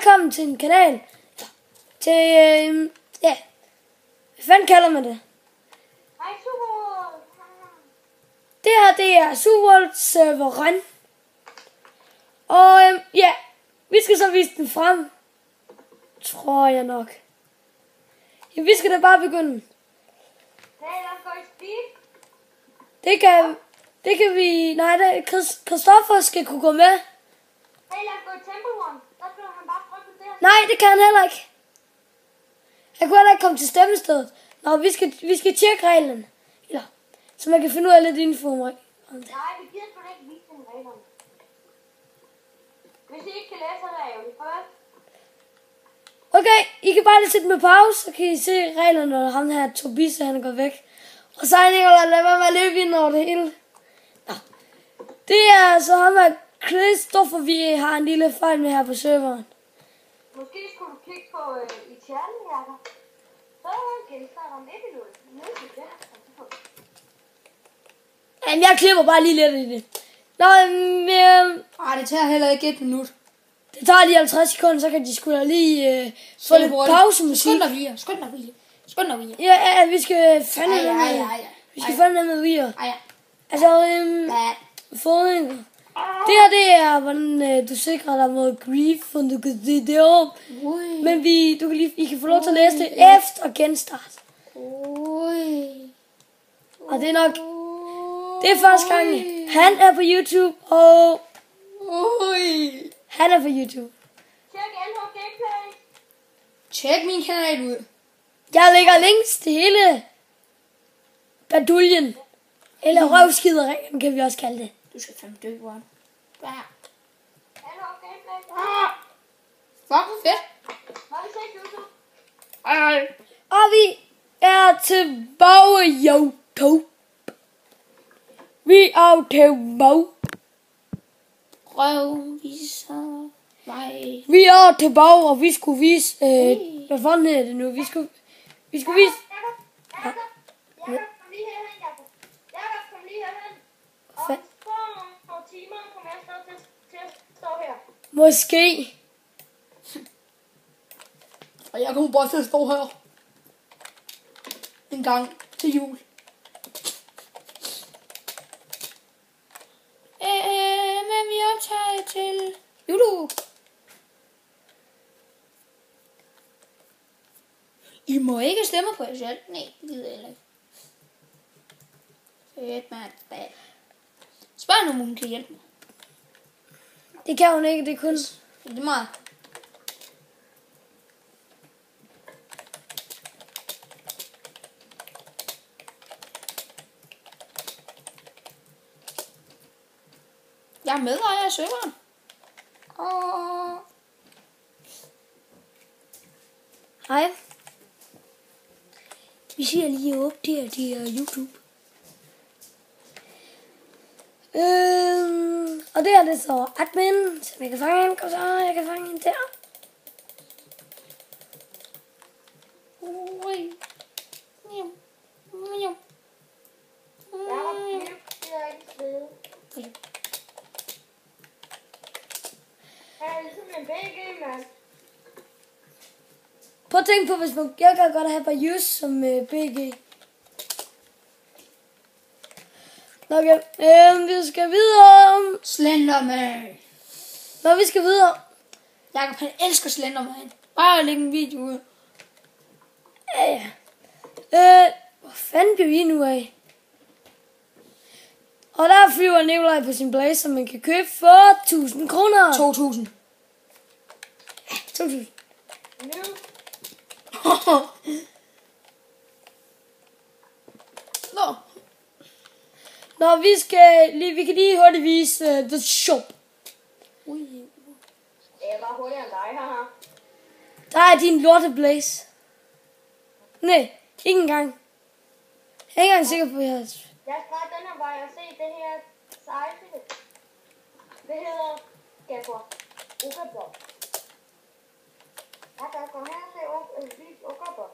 velkommen til en kanal. Til, ja, hvad fanden kalder man det? Hej, Superworld. Det her, det er Superworld serveren. Og ja, vi skal så vise den frem. Tror jeg nok. Ja, vi skal da bare begynde. Hey, lad os gå i speed. Det kan vi, nej, Christoffer skal kunne gå med. Hey, lad os gå i Temple Run. Der skal han bare trykke på det. Nej, det kan han heller ikke. Han kunne heller ikke komme til stemmestedet. Nå, vi skal tjekke reglerne. Ja, så man kan finde ud af lidt info om det. Nej, vi gider sgu da ikke vise den reglerne. Hvis I ikke kan læse, så er det ærgerligt. Farvel. Okay, I kan bare lige sætte med pause, så kan I se reglerne, når ham her Tobias, han går væk. Og så er Nicolaj, lad være med at løbe ind over det hele. Nå. Det er så ham her Christoffer, vi har en lille fejl med her på serveren. Måske skulle du kigge på i chatten, Jakob. Så genstarter om 1 minut. Jamen, jeg klipper bare lige lidt i det. Nå, det tager heller ikke 1 minut. det tager lige 50 sekunder, så kan de sgu da lige få lidt pausemusik. Skøn dig, Via. Ja, vi skal fandme Vi skal fandme med Via. Altså, fodringer. Det her, det er, hvordan du sikrer dig mod grief, og du kan se det op. Men I kan få lov til at læse det efter genstart. Og det er nok, det er første gang, han er på YouTube, og han er på YouTube. Tjek NH Gameplay. Tjek min kanal ud. Jeg lægger links til hele baduljen. Eller røvskideringen, kan vi også kalde det. Du skal fandme dø, Warren. NH Gameplay. Fucking fedt. Har vi set YouTube? Og vi er tilbage, YouTube. Vi er tilbage. Røvviser mig. Vi er tilbage, og vi skulle vise, hvad fanden hedder det nu? Vi skulle vise, Jakob, kom lige herhen, Jakob. Jakob, kom lige herhen. Og så om nogle timer kommer jeg snart til at stå her. måske. Og jeg kommer bare til at stå her. En gang til jul. Men vi optager til YouTube. I må ikke stemme på jer selv. Nej, det gider jeg heller ikke. Fedt, mand. Spørg nu, om hun kan hjælpe mig. Det kan hun ikke, det er kun. Det er meget. Jeg er medejer af serveren. Hej. Vi siger lige op til YouTube. Og det er det så admin, så jeg kan fange en, og så jeg kan fange en der. Jakob, det er ikke svede. Han er ligesom en BG, mand. Prøv at tænke på, hvis man, jeg kan godt have bare use som BG. Okay, vi skal videre. Slenderman. Når vi skal videre. Jakob, han elsker Slenderman. Bare lægge en video ud. Ja. Hvor fanden bliver vi nu af? Og der flyver Nicolaj på sin blazer, man kan købe for 1000 kroner. 2000. Ja, 2000. Nu. Nå. Nå, vi kan lige hurtigt vise The Shop. Det er bare hurtigere end dig, haha. Der er din lorte blaze. Nej, ikke engang. Jeg er ikke engang sikker på, at jeg har... Jeg har streget den her vej og se det her sejle. Det hedder Gabor. Ukabor. Jeg kan gå her og se Ukabor.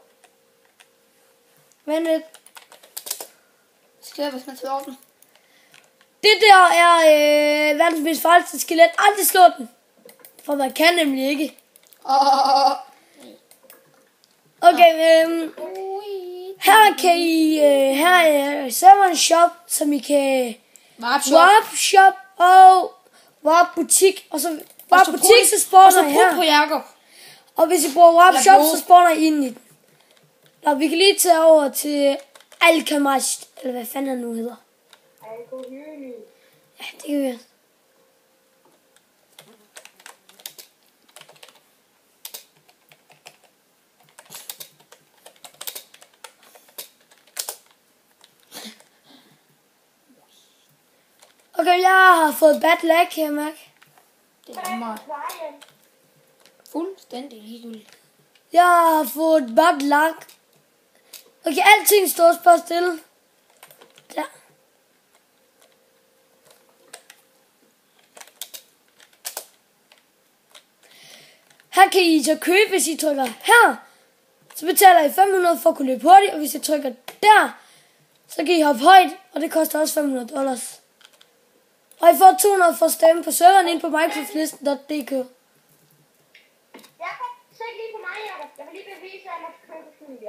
Vent lidt. Skal jeg, hvis man tager den? Det der er verdens mest farligste skelet. Aldrig slå den. For man kan nemlig ikke. Okay, her kan I, her er serveren shop, som I kan warp shop og warp butik, og så warp butik, så spawner I her. På Jacob. Og hvis I bruger warp shop, så spawner I ind i den. Nå, vi kan lige tage over til Alchemist, eller hvad fanden han nu hedder. Ja, det kan vi. Okay, jeg har fået bad lag, kan jeg mærke. Det er mig. Fuldstændig ligegyldigt. Jeg har fået bad lag. Okay, alting står bare stille. Der. Her kan I så købe, hvis I trykker her. Så betaler I 500 for at kunne løbe hurtigt, og hvis I trykker der, så kan I hoppe højt, og det koster også $500. Og I får 200 for at stemme på serveren ind på minecraftlisten.dk. Jakob, se lige på mig, Jakob. Jeg vil lige bevise, at man kan købe sådan en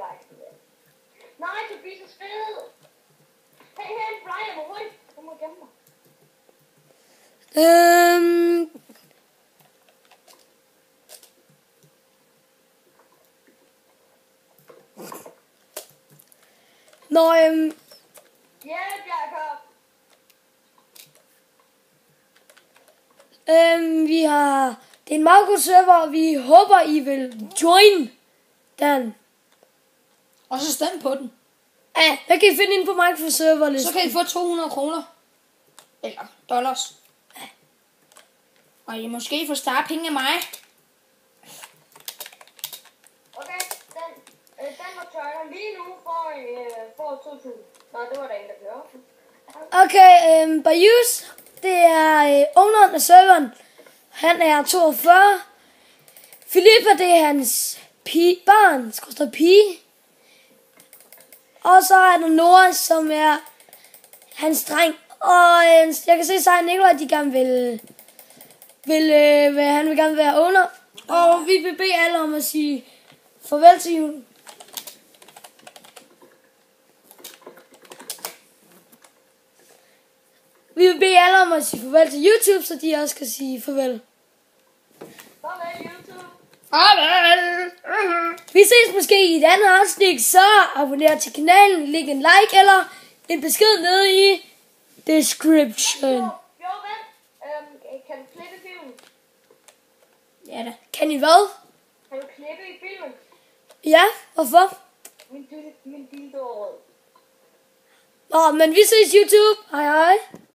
nej, du viser skrevet. Hey, en flyer, hvor hurtigt. Du må gemme mig. Jakob. Vi har... Det er en meget god server, og vi håber, I vil join den. Og så stem på den. Ja, hvad kan I finde inde på Minecraft-serverlisten? Så kan I få 200 kroner. Eller dollars. Og I måske får startpenge af mig. Okay, den må tørre lige nu for 2.000. Nå, det var der en, der kører. Okay, Bayus, det er owneren af serveren. Han er 42. Filippa, det er hans barn, skorstræk pige. Og så er der Nora, som er hans dreng. Og jeg kan se, så Nikolaj, de gerne han vil gerne være owner. Og vi vil bede alle om at sige farvel til jul. Vi vil bede alle om at sige farvel til YouTube, så de også kan sige farvel. Farvel, YouTube. Farvel. Vi ses måske i et andet afsnit, så abonner til kanalen, læg en like eller en besked nede i description. Jo, vent. Kan du klippe filmen? Ja da. Kan I hvad? Kan du klippe i filmen? Ja, hvorfor? Min dildo er rød. Nå, men vi ses YouTube. Hej hej.